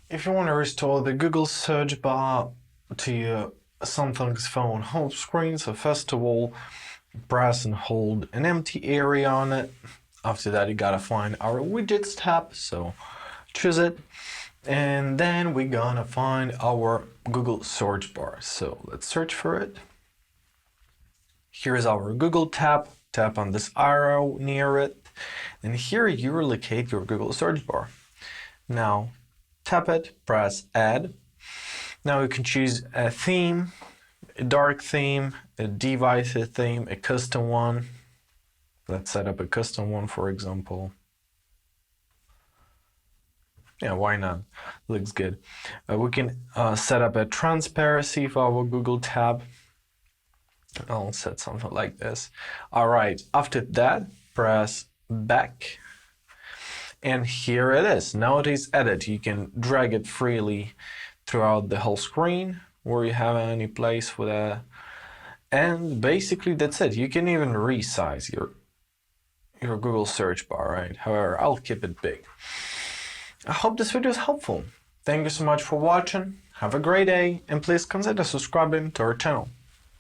If you want to restore the Google search bar to your Samsung's phone home screen, so first of all, press and hold an empty area on it. After that, you gotta find our widgets tab, so choose it. And then we're gonna find our Google search bar. So let's search for it. Here's our Google tab. Tap on this arrow near it. And here you locate your Google search bar. Now tap it, press add. Now you can choose a theme, a dark theme, a device theme, a custom one. Let's set up a custom one, for example. Yeah, why not? Looks good. We can set up a transparency for our Google tab. I'll set something like this. All right, after that, press back. And here it is. Now it is edit. You can drag it freely throughout the whole screen where you have any place for that. And basically that's it. You can even resize your Google search bar, right? However, I'll keep it big. I hope this video is helpful. Thank you so much for watching. Have a great day, and please consider subscribing to our channel.